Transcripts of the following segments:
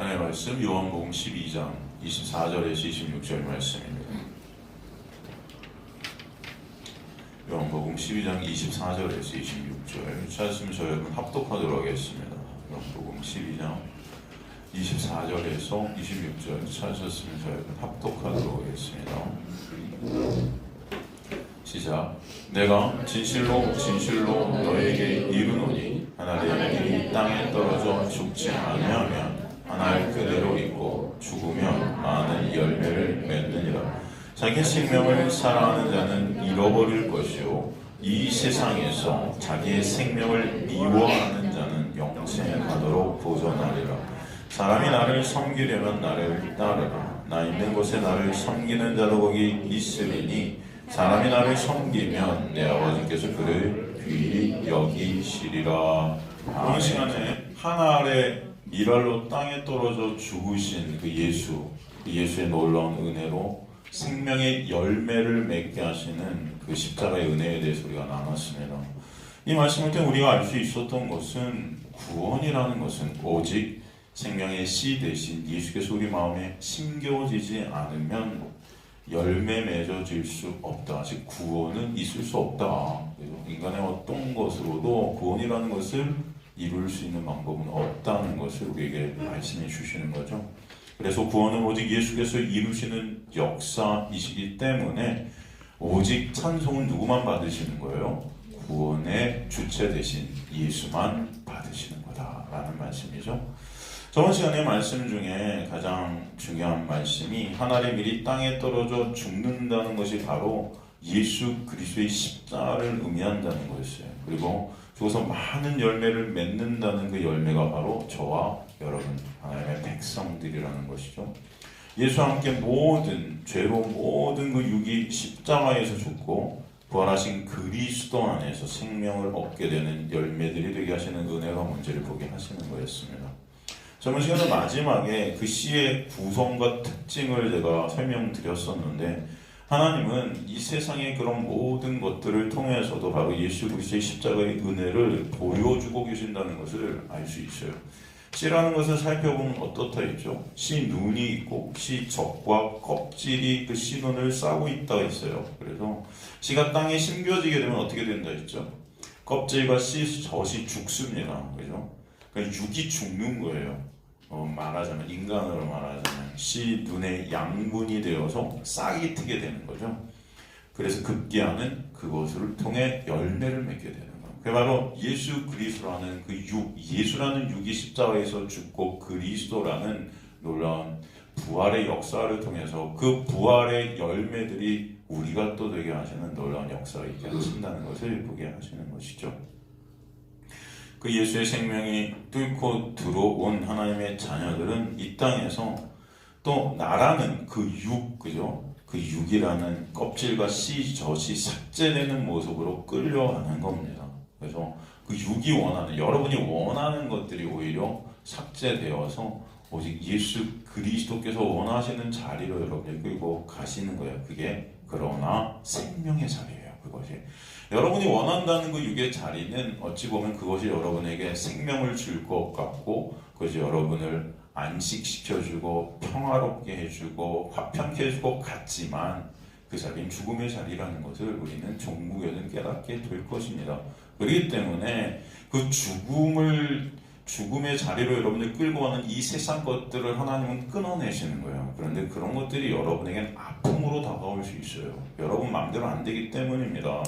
하나님의 말씀 요한복음 12장 24절에서 26절 말씀입니다. 요한복음 12장 24절에서 26절 찾았으면 저희 여러분 합독하도록 하겠습니다. 요한복음 12장 24절에서 26절 찾으셨으면 저희 여러분 합독하도록 하겠습니다. 시작. 내가 진실로 진실로 너에게 이르노니 하나의 양이 땅에 떨어져 죽지 아니하면 하나의 그대로 있고 죽으면 많은 열매를 맺느니라. 자기 생명을 사랑하는 자는 잃어버릴 것이요 이 세상에서 자기의 생명을 미워하는 자는 영생에 가도록 보존하리라. 사람이 나를 섬기려면 나를 따르라. 나 있는 곳에 나를 섬기는 자도 거기 있으리니 사람이 나를 섬기면 내 아버지께서 그를 귀히 여기시리라. 이 시간에 하나 아래 미랄로 땅에 떨어져 죽으신 그 예수의 놀라운 은혜로 생명의 열매를 맺게 하시는 그 십자가의 은혜에 대해서 우리가 나눴습니다. 이 말씀을 통해 우리가 알 수 있었던 것은 구원이라는 것은 오직 생명의 씨 대신 예수께서 우리 마음에 심겨지지 않으면 열매 맺어질 수 없다. 즉 구원은 있을 수 없다. 인간의 어떤 것으로도 구원이라는 것을 이룰 수 있는 방법은 없다는 것을 우리에게 말씀해 주시는 거죠. 그래서 구원은 오직 예수께서 이루시는 역사이시기 때문에 오직 찬송은 누구만 받으시는 거예요? 구원의 주체 대신 예수만 받으시는 거다라는 말씀이죠. 저번 시간의 말씀 중에 가장 중요한 말씀이 하나님의 미리 땅에 떨어져 죽는다는 것이 바로 예수 그리스도의 십자가를 의미한다는 거였어요. 그리고 죽어서 많은 열매를 맺는다는 그 열매가 바로 저와 여러분 하나님의 백성들이라는 것이죠. 예수와 함께 죄로 모든 그 육이 십자가에서 죽고 부활하신 그리스도 안에서 생명을 얻게 되는 열매들이 되게 하시는 은혜가 뭔지를 보게 하시는 거였습니다. 저번 시간에 마지막에 그 씨의 구성과 특징을 제가 설명드렸었는데 하나님은 이 세상의 그런 모든 것들을 통해서도 바로 예수 그리스도의 십자가의 은혜를 보여주고 계신다는 것을 알 수 있어요. 씨라는 것을 살펴보면 어떻다 했죠? 씨 눈이 있고 씨 젖과 껍질이 그 씨 눈을 싸고 있다 했어요. 그래서 씨가 땅에 심겨지게 되면 어떻게 된다 했죠? 껍질과 씨 젖이 죽습니다. 그죠? 그러니까 육이 죽는 거예요. 말하자면 인간으로 말하자면 씨 눈의 양분이 되어서 싹이 트게 되는 거죠. 그래서 급기야는 그것을 통해 열매를 맺게 되는 거예요. 그게 바로 예수 그리스도라는 그 예수라는 육이 십자가에서 죽고 그리스도라는 놀라운 부활의 역사를 통해서 그 부활의 열매들이 우리가 또 되게 하시는 놀라운 역사가 있게 하신다는 것을 보게 하시는 것이죠. 그 예수의 생명이 뚫고 들어온 하나님의 자녀들은 이 땅에서 또 나라는 그 그죠? 그 육이라는 껍질과 씨 젖이 삭제되는 모습으로 끌려가는 겁니다. 그래서 그 육이 여러분이 원하는 것들이 오히려 삭제되어서 오직 예수 그리스도께서 원하시는 자리로 여러분이 끌고 가시는 거예요. 그게 그러나 생명의 자리예요. 그것이 여러분이 원한다는 그 육의 자리는 어찌 보면 그것이 여러분에게 생명을 줄 것 같고 그것이 여러분을 안식시켜주고 평화롭게 해주고 화평케 해줄 것 같지만 그 자리는 죽음의 자리라는 것을 우리는 종국에는 깨닫게 될 것입니다. 그렇기 때문에 그 죽음의 자리로 여러분을 끌고 가는 이 세상 것들을 하나님은 끊어내시는 거예요. 그런데 그런 것들이 여러분에겐 아픔으로 다가올 수 있어요. 여러분 마음대로 안 되기 때문입니다.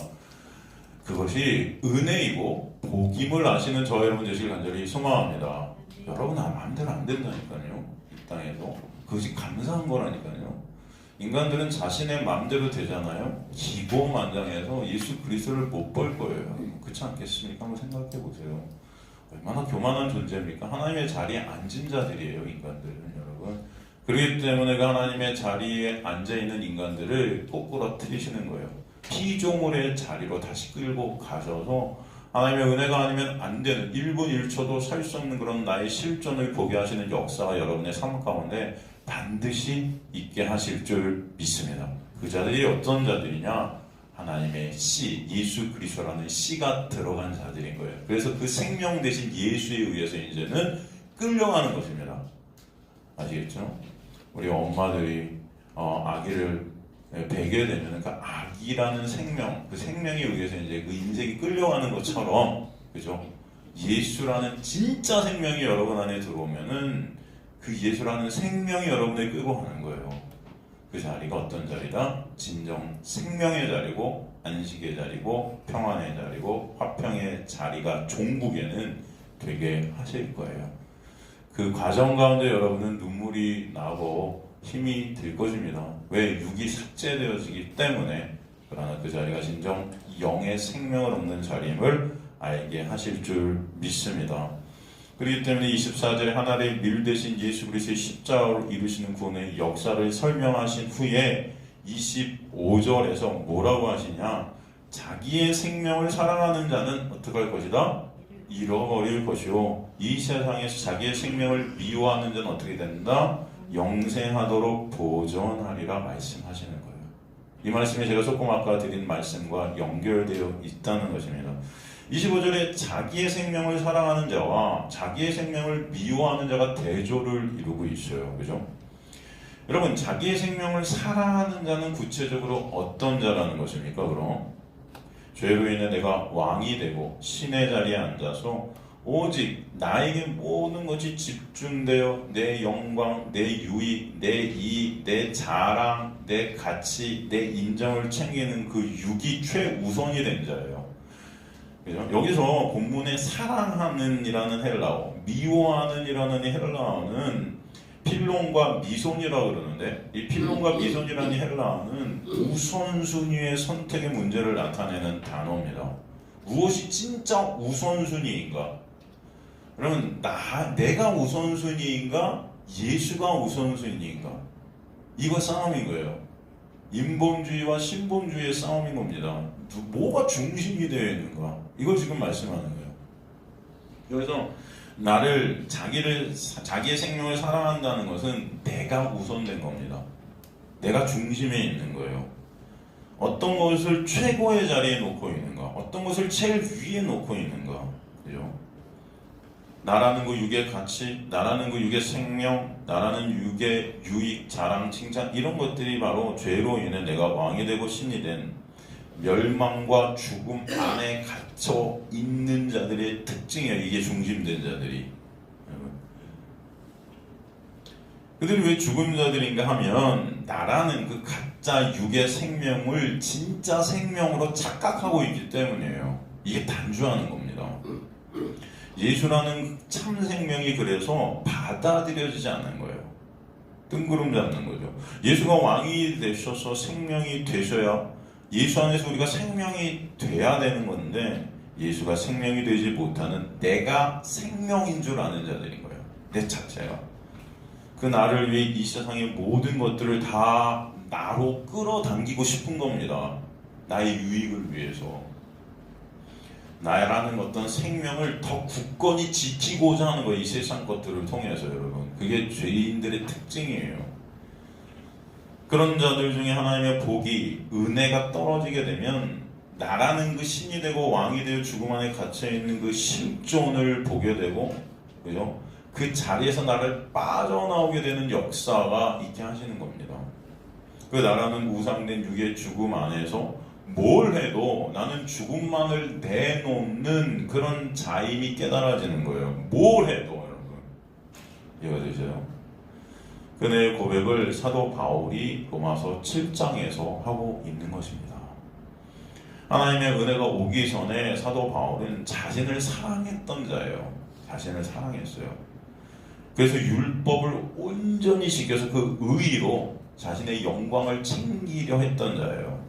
그것이 은혜이고 복임을 아시는 저 여러분 되시길 간절히 소망합니다. 여러분 마음대로 안 된다니까요. 이 땅에서 그것이 감사한 거라니까요. 인간들은 자신의 마음대로 되잖아요. 기고만장해서 예수 그리스도를 못 볼 거예요. 그렇지 않겠습니까? 한번 생각해 보세요. 얼마나 교만한 존재입니까? 하나님의 자리에 앉은 자들이에요, 인간들은 여러분. 그렇기 때문에 그 하나님의 자리에 앉아있는 인간들을 꼬꾸라뜨리시는 거예요. 피조물의 자리로 다시 끌고 가셔서 하나님의 은혜가 아니면 안 되는 1분 1초도 살 수 없는 그런 나의 실존을 보게 하시는 역사가 여러분의 삶 가운데 반드시 있게 하실 줄 믿습니다. 그 자들이 어떤 자들이냐? 하나님의 씨, 예수 그리스도라는 씨가 들어간 자들인 거예요. 그래서 그 생명 대신 예수에 의해서 이제는 끌려가는 것입니다. 아시겠죠? 우리 엄마들이 아기를 베게 되면 그 아기라는 생명, 그 생명에 의해서 이제 그 인생이 끌려가는 것처럼, 그죠? 예수라는 진짜 생명이 여러분 안에 들어오면은 그 예수라는 생명이 여러분을 끌고 가는 거예요. 그 자리가 어떤 자리다? 진정 생명의 자리고, 안식의 자리고, 평안의 자리고, 화평의 자리가 종국에는 되게 하실 거예요. 그 과정 가운데 여러분은 눈물이 나고 힘이 들 것입니다. 왜? 육이 삭제되어지기 때문에. 그러나 그 자리가 진정 영의 생명을 얻는 자리임을 알게 하실 줄 믿습니다. 그렇기 때문에 24절에 하나님의 밀 대신 예수 그리스도의 십자가로 이루시는 구원의 역사를 설명하신 후에 25절에서 뭐라고 하시냐? 자기의 생명을 사랑하는 자는 어떻게 할 것이다? 잃어버릴 것이요, 이 세상에서 자기의 생명을 미워하는 자는 어떻게 된다? 영생하도록 보존하리라 말씀하시는 거예요. 이 말씀이 제가 조금 아까 드린 말씀과 연결되어 있다는 것입니다. 25절에 자기의 생명을 사랑하는 자와 자기의 생명을 미워하는 자가 대조를 이루고 있어요. 그죠? 여러분, 자기의 생명을 사랑하는 자는 구체적으로 어떤 자라는 것입니까? 그럼 죄로 인해 내가 왕이 되고 신의 자리에 앉아서 오직 나에게 모든 것이 집중되어 내 영광, 내 유익, 내 이익, 내 자랑, 내 가치, 내 인정을 챙기는 그 육이 최우선이 된 자예요. 그죠? 여기서 본문에 사랑하는 이라는 헬라어, 미워하는 이라는 헬라어는 필론과 미손이라고 그러는데, 이 필론과 미손이라는 헬라어는 우선순위의 선택의 문제를 나타내는 단어입니다. 무엇이 진짜 우선순위인가? 그러면 내가 우선순위인가? 예수가 우선순위인가? 이거 싸움인 거예요. 인본주의와 신본주의의 싸움인 겁니다. 뭐가 중심이 되어 있는가? 이걸 지금 말씀하는 거예요. 그래서 자기의 생명을 사랑한다는 것은 내가 우선된 겁니다. 내가 중심에 있는 거예요. 어떤 것을 최고의 자리에 놓고 있는가? 어떤 것을 제일 위에 놓고 있는가? 그죠? 나라는 그 육의 가치, 나라는 그 육의 생명, 나라는 육의 유익, 자랑, 칭찬, 이런 것들이 바로 죄로 인해 내가 왕이 되고 신이 된 멸망과 죽음 안에 갇혀 있는 자들의 특징이에요. 이게 중심된 자들이. 그들이 왜 죽음자들인가 하면 나라는 그 가짜 육의 생명을 진짜 생명으로 착각하고 있기 때문이에요. 이게 단주하는 겁니다. 예수라는 참 생명이 그래서 받아들여지지 않는 거예요. 뜬구름 잡는 거죠. 예수가 왕이 되셔서 생명이 되셔야, 예수 안에서 우리가 생명이 돼야 되는 건데, 예수가 생명이 되지 못하는 내가 생명인 줄 아는 자들인 거예요. 내 자체가. 그 나를 위해 이 세상의 모든 것들을 다 나로 끌어당기고 싶은 겁니다. 나의 유익을 위해서. 나라는 어떤 생명을 더 굳건히 지키고자 하는 거예요. 이 세상 것들을 통해서. 여러분, 그게 죄인들의 특징이에요. 그런 자들 중에 하나님의 복이, 은혜가 떨어지게 되면 나라는 그 신이 되고 왕이 되어 죽음 안에 갇혀있는 그 실존을 보게 되고, 그죠? 그 자리에서 나를 빠져나오게 되는 역사가 있게 하시는 겁니다. 그 나라는 우상된 육의 죽음 안에서 뭘 해도 나는 죽음만을 내놓는 그런 자임이 깨달아지는 거예요. 뭘 해도. 여러분, 이해가 되세요? 그의 고백을 사도 바울이 로마서 7장에서 하고 있는 것입니다. 하나님의 은혜가 오기 전에 사도 바울은 자신을 사랑했던 자예요. 자신을 사랑했어요. 그래서 율법을 온전히 지켜서 그 의의로 자신의 영광을 챙기려 했던 자예요.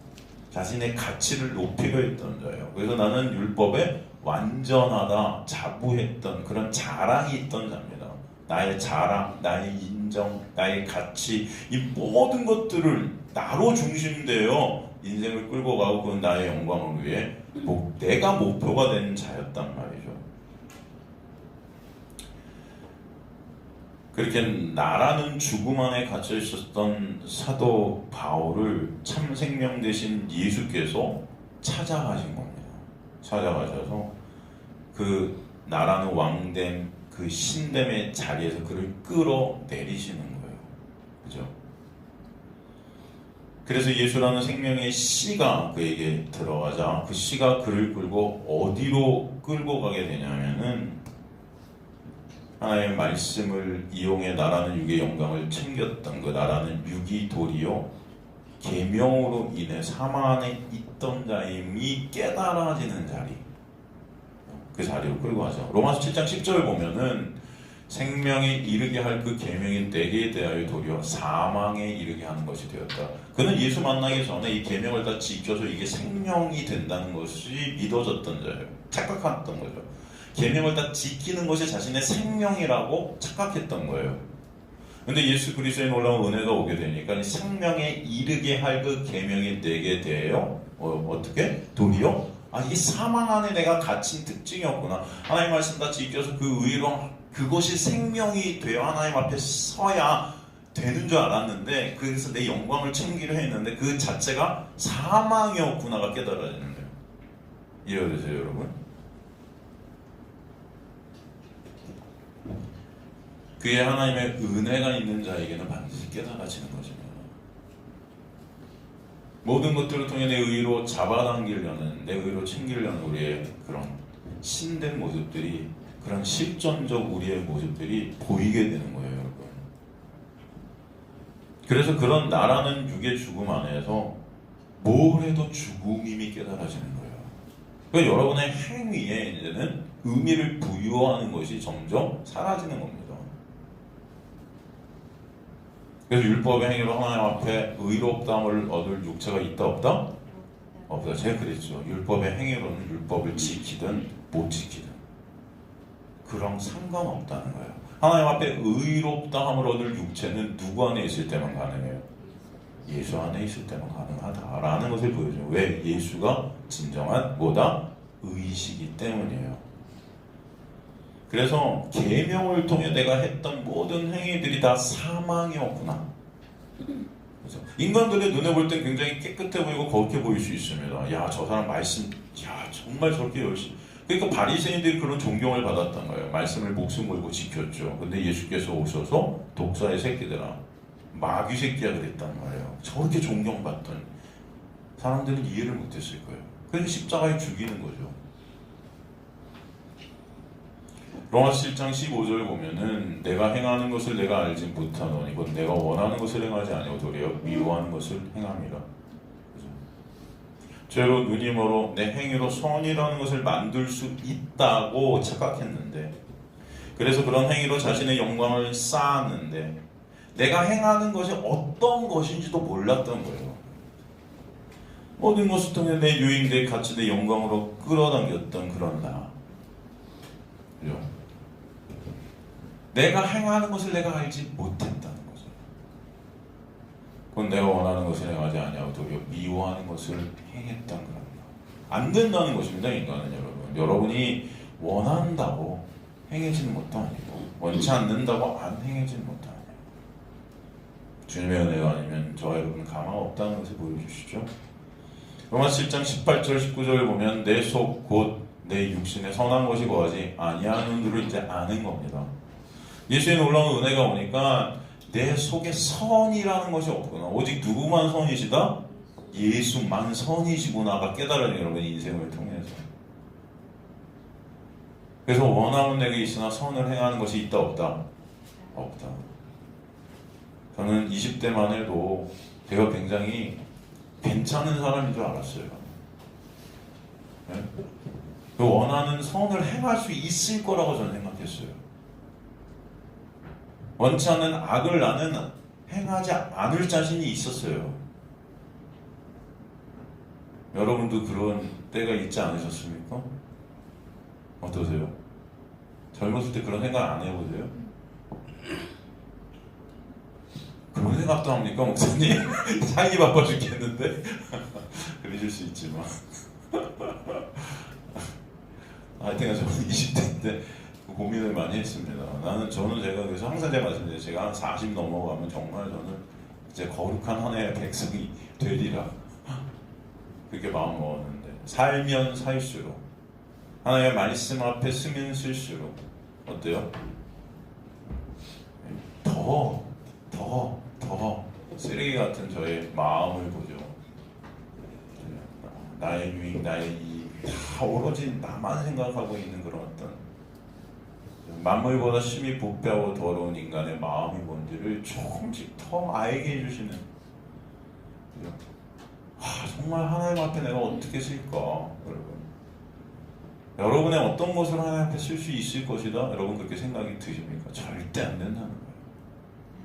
자신의 가치를 높이려 했던 자예요. 그래서 나는 율법에 완전하다 자부했던 그런 자랑이 있던 자입니다. 나의 자랑, 나의 인정, 나의 가치, 이 모든 것들을 나로 중심되어 인생을 끌고 가고 그 나의 영광을 위해 내가 목표가 된 자였단 말이죠. 그렇게 나라는 죽음 안에 갇혀 있었던 사도 바울을 참 생명 되신 예수께서 찾아가신 겁니다. 찾아가셔서 그 나라는 왕됨, 그 신됨의 자리에서 그를 끌어내리시는 거예요. 그죠? 그래서 예수라는 생명의 씨가 그에게 들어가자 그 씨가 그를 끌고 어디로 끌고 가게 되냐면은 하나님의 말씀을 이용해 나라는 육의 영광을 챙겼던 그 나라는 육이 도리요 계명으로 인해 사망 안에 있던 자임이 깨달아지는 자리, 그 자리로 끌고 가죠. 로마서 7장 10절 보면은 생명에 이르게 할 그 계명이 내게 대하여 도리어 사망에 이르게 하는 것이 되었다. 그는 예수 만나기 전에 이 계명을 다 지켜서 이게 생명이 된다는 것이 믿어졌던 자예요. 착각했던 거죠. 계명을 다 지키는 것이 자신의 생명이라고 착각했던 거예요. 근데 예수 그리스도의 놀라운 은혜가 오게 되니까 생명에 이르게 할 그 계명이 내게 대하여 어떻게? 도리어 이게 사망 안에 내가 갇힌 특징이었구나. 하나님 말씀 다 지켜서 그 의로 그것이 생명이 되어 하나님 앞에 서야 되는 줄 알았는데, 그래서 내 영광을 챙기려 했는데 그 자체가 사망이었구나가 깨달아지는 거예요. 이해되세요, 여러분? 그게 하나님의 은혜가 있는 자에게는 반드시 깨달아지는 것입니다. 모든 것들을 통해 내 의로 잡아당기려는, 내 의로 챙기려는 우리의 그런 신된 모습들이, 그런 실존적 우리의 모습들이 보이게 되는 거예요, 여러분. 그래서 그런 나라는 육의 죽음 안에서 뭘 해도 죽음임이 깨달아지는 거예요. 그러니까 여러분의 행위에 이제는 의미를 부여하는 것이 점점 사라지는 겁니다. 그래서 율법의 행위로 하나님 앞에 의롭다함을 얻을 육체가 있다 없다? 없다. 제가 그랬죠. 율법의 행위로는 율법을 지키든 못 지키든 그런 상관없다는 거예요. 하나님 앞에 의롭다함을 얻을 육체는 누구 안에 있을 때만 가능해요? 예수 안에 있을 때만 가능하다라는 것을 보여줘요. 왜? 예수가 진정한 뭐다? 의시기 때문이에요. 그래서 계명을 통해 내가 했던 모든 행위들이 다 사망이었구나. 그래서 인간들의 눈에 볼 땐 굉장히 깨끗해 보이고 거룩해 보일 수 있습니다. 야, 저 사람 말씀, 야, 정말 저렇게 열심히. 그러니까 바리새인들이 그런 존경을 받았던 거예요. 말씀을 목숨 걸고 지켰죠. 근데 예수께서 오셔서 독사의 새끼들아, 마귀 새끼야 그랬단 말이에요. 저렇게 존경받던 사람들은 이해를 못했을 거예요. 그래서 십자가에 죽이는 거죠. 로마서 7장 15절 보면은 내가 행하는 것을 내가 알지 못하노니 곧 내가 원하는 것을 행하지 아니하고 도리어 미워하는 것을 행함이라. 죄로 눈이 멀어 내 행위로 선이라는 것을 만들 수 있다고 착각했는데, 그래서 그런 행위로 자신의 영광을 쌓았는데 내가 행하는 것이 어떤 것인지도 몰랐던 거예요. 모든 것을 통해 내 유익, 같이 내 영광으로 끌어당겼던 그런 나. 그죠? 내가 행하는 것을 내가 알지 못했다는 거죠. 그건 내가 원하는 것을 행하지 아니하고 도리어 미워하는 것을 행했던 겁니다. 안 된다는 것입니다, 인간은 여러분. 여러분이 원한다고 행해지는 것도 아니고 원치 않는다고 안 행해지는 것도 아니에요. 주님의 은혜가 아니면 저와 여러분은 가망 없다는 것을 보여주시죠. 로마서 7장 18절 19절을 보면 내 속 곧 내 육신에 선한 것이 거하지 아니하는 줄을 이제 아는 겁니다. 예수의 놀라운 은혜가 오니까 내 속에 선이라는 것이 없구나. 오직 누구만 선이시다? 예수만 선이시구나가 깨달아요, 여러분 인생을 통해서. 그래서 원함은 내게 있으나 선을 행하는 것이 있다 없다? 없다. 저는 20대만 해도 제가 굉장히 괜찮은 사람인 줄 알았어요. 네? 그 원하는 선을 행할 수 있을 거라고 저는 생각했어요. 원치 않는 악을 나는 행하지 않을 자신이 있었어요. 여러분도 그런 때가 있지 않으셨습니까? 어떠세요? 젊었을 때 그런 생각 안 해보세요? 그런 생각도 합니까, 목사님? 살기 바빠 죽겠는데? 그러실 수 있지만. 하여튼 저는 20대 때 고민을 많이 했습니다. 저는 제가 그래서 항상 제가 말씀드려요. 제가 한 40 넘어가면 정말 저는 이제 거룩한 하나의 백성이 되리라. 그렇게 마음 먹었는데, 살면 살수록, 하나님의 말씀 앞에 쓰면 쓸수록, 어때요? 더 쓰레기 같은 저의 마음을 보죠. 나의 유익, 나의 이익 다 오로지 나만 생각하고 있는 그런 어떤 만물보다 심히 부패하고 더러운 인간의 마음이 뭔지를 조금씩 더 알게 해주시는, 정말 하나님 앞에 내가 어떻게 쓸까? 여러분의 어떤 것을 하나님 앞에 쓸 수 있을 것이다? 여러분 그렇게 생각이 드십니까? 절대 안 된다는 거예요.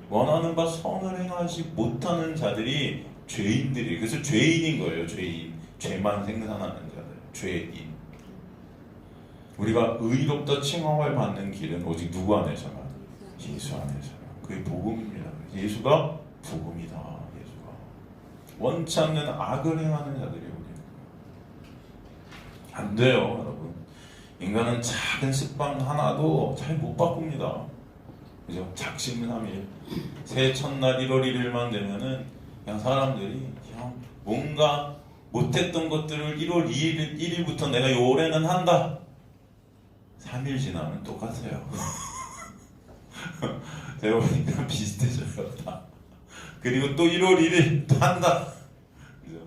원하는 바 선을 행하지 못하는 자들이 죄인들이, 그래서 죄인인 거예요. 죄인, 죄만 생산하는 자들, 죄인. 우리가 의롭다 칭함을 받는 길은 오직 누구 안에서만? 예수 안에서만. 그게 복음입니다. 예수가 복음이다. 예수가 원치 않는 악을 행하는 자들이 우리는 안 돼요, 여러분. 인간은 작은 습관 하나도 잘 못 바꿉니다. 그죠? 작심삼일. 새해 첫날 1월 1일만 되면은 그냥 사람들이 그냥 뭔가 못했던 것들을 1월 1일부터 내가 올해는 한다. 3일 지나면 똑같아요. 제가 보니까 비슷해져요, 다. 그리고 또 1월 1일 또 한다. 그죠?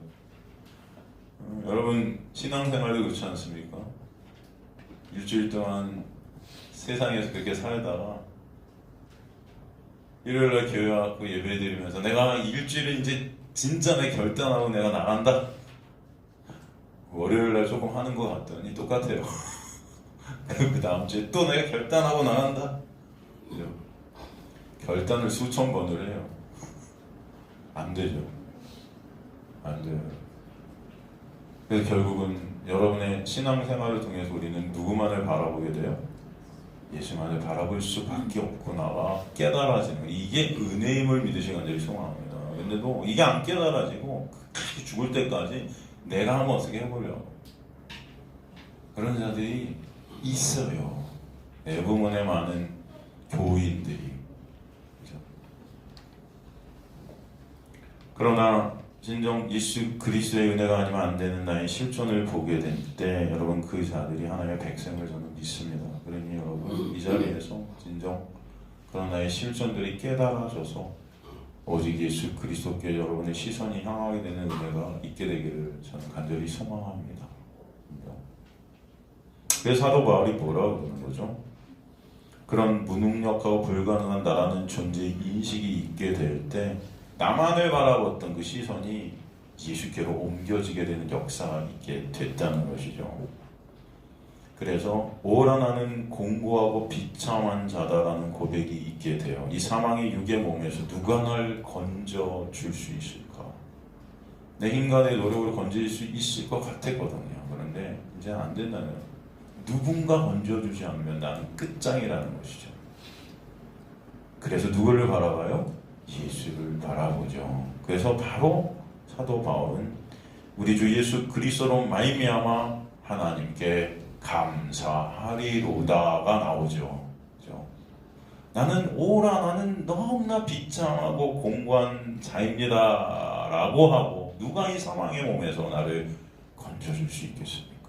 여러분 신앙생활도 그렇지 않습니까? 일주일 동안 세상에서 그렇게 살다가 일요일날 교회 와서 예배 드리면서 내가 일주일은 이제 진짜 내 결단하고 내가 나간다. 월요일날 조금 하는 것 같더니 똑같아요. 그 다음 주에 또 내가 결단하고 나간다. 그죠? 결단을 수천 번을 해요. 안 되죠. 안 돼요. 그래서 결국은 여러분의 신앙생활을 통해서 우리는 누구만을 바라보게 돼요? 예수만을 바라볼 수밖에 없구나가 깨달아지는, 이게 은혜임을 믿으시기 간절히 소망합니다. 근데도 이게 안 깨달아지고 끝까지 죽을 때까지 내가 한번 어떻게 해보려고 그런 자들이 있어요. 대부분의 많은 교인들이. 그렇죠? 그러나 진정 예수 그리스도의 은혜가 아니면 안 되는 나의 실존을 보게 될 때 여러분 그 자들이 하나님의 백성을 저는 믿습니다. 그러니 여러분 이 자리에서 진정 그런 나의 실존들이 깨달아져서 오직 예수 그리스도께 여러분의 시선이 향하게 되는 은혜가 있게 되기를 저는 간절히 소망합니다. 그래서 사도 바울이 뭐라고 그러는 거죠? 그런 무능력하고 불가능한 나라는 존재의 인식이 있게 될 때 나만을 바라봤던 그 시선이 예수께로 옮겨지게 되는 역사가 있게 됐다는 것이죠. 그래서 오라 나는 공고하고 비참한 자다라는 고백이 있게 돼요. 이 사망의 육의 몸에서 누가 날 건져줄 수 있을까? 내 힘과 내 노력으로 건질 수 있을 것 같았거든요. 그런데 이제 안 된다는 거예요. 누군가 건져주지 않으면 나는 끝장이라는 것이죠. 그래서 누구를 바라봐요? 예수를 바라보죠. 그래서 바로 사도 바울은 우리 주 예수 그리스도로 말미암아 하나님께 감사하리로다가 나오죠. 그렇죠? 나는 너무나 비참하고 공고한 자입니다 라고 하고 누가 이 사망의 몸에서 나를 건져줄 수 있겠습니까?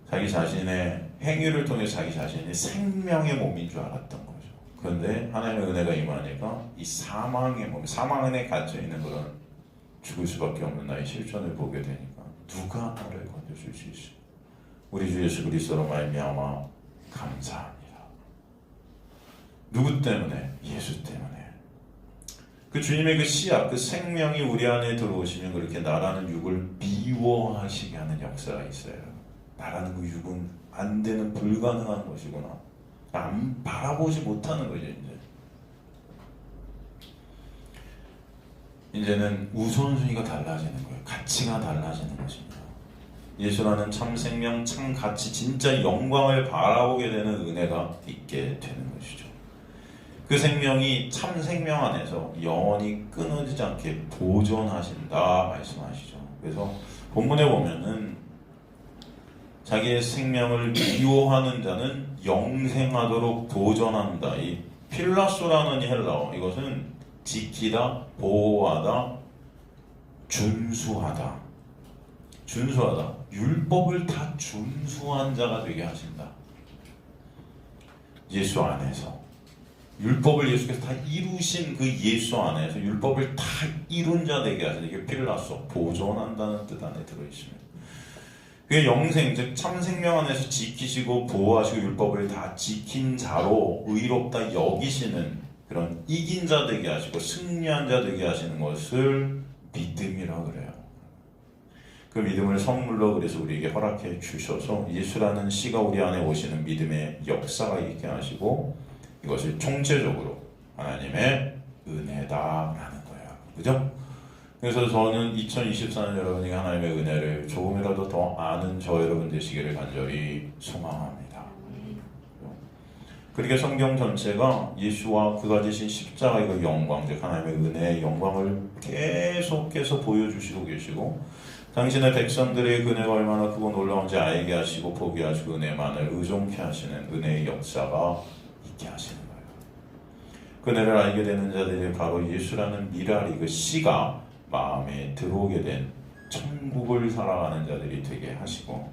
자기 자신의 행위를 통해 자기 자신이 생명의 몸인 줄 알았던 거죠. 그런데 하나님의 은혜가 임하니까 이 사망의 몸, 사망 안에 갇혀있는 그런 죽을 수밖에 없는 나의 실존을 보게 되니까 누가 나를 건져줄 수 있어요? 우리 주 예수 그리스도로 말미암아 감사합니다. 누구 때문에? 예수 때문에. 그 주님의 그 씨앗, 그 생명이 우리 안에 들어오시면 그렇게 나라는 육을 미워하시게 하는 역사가 있어요. 나라는 그 육은 안 되는 불가능한 것이구나. 안 바라보지 못하는 거죠. 이제는 우선순위가 달라지는 거예요. 가치가 달라지는 것입니다. 예수라는 참 생명, 참 가치, 진짜 영광을 바라보게 되는 은혜가 있게 되는 것이죠. 그 생명이 참 생명 안에서 영원히 끊어지지 않게 보존하신다 말씀하시죠. 그래서 본문에 보면은 자기의 생명을 미워하는 자는 영생하도록 보존한다. 이 필라소라는 헬라어, 이것은 지키다, 보호하다, 준수하다. 준수하다. 율법을 다 준수한 자가 되게 하신다. 예수 안에서 율법을 예수께서 다 이루신 그 예수 안에서 율법을 다 이룬 자 되게 하신다. 이게 필라소, 보존한다는 뜻 안에 들어있습니다. 그게 영생, 즉 참생명 안에서 지키시고 보호하시고 율법을 다 지킨 자로 의롭다 여기시는 그런 이긴 자 되게 하시고 승리한 자 되게 하시는 것을 믿음이라고 그래요. 그 믿음을 선물로 그래서 우리에게 허락해 주셔서 예수라는 씨가 우리 안에 오시는 믿음의 역사가 있게 하시고 이것을 총체적으로 하나님의 은혜다라는 거예요. 그죠? 그래서 저는 2024년 여러분이 하나님의 은혜를 조금이라도 더 아는 저 여러분 되시기를 간절히 소망합니다. 그렇게 성경 전체가 예수와 그가 지신 십자가의 그 영광, 즉 하나님의 은혜의 영광을 계속해서 보여주시고 계시고 당신의 백성들의 은혜가 얼마나 크고 놀라운지 알게 하시고 보게 하시고 은혜만을 의존케 하시는 은혜의 역사가 있게 하시는 거예요. 그 은혜를 알게 되는 자들이 바로 예수라는 미라리 그 씨가 마음에 들어오게 된 천국을 살아가는 자들이 되게 하시고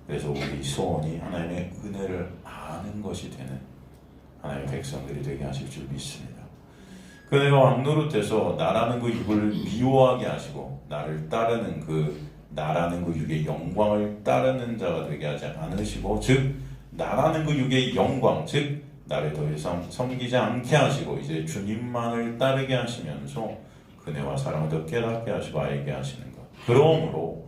그래서 우리 소원이 하나님의 은혜를 아는 것이 되는 하나님의 백성들이 되게 하실 줄 믿습니다. 그 은혜가 왕노릇해서 나라는 그 육을 미워하게 하시고 나를 따르는 그 나라는 그 육의 영광을 따르는 자가 되게 하지 않으시고 즉 나라는 그 육의 영광 즉 나를 더 이상 섬기지 않게 하시고 이제 주님만을 따르게 하시면서 은혜와 사랑을 더 깨닫게 하시고 알게 하시는 것. 그러므로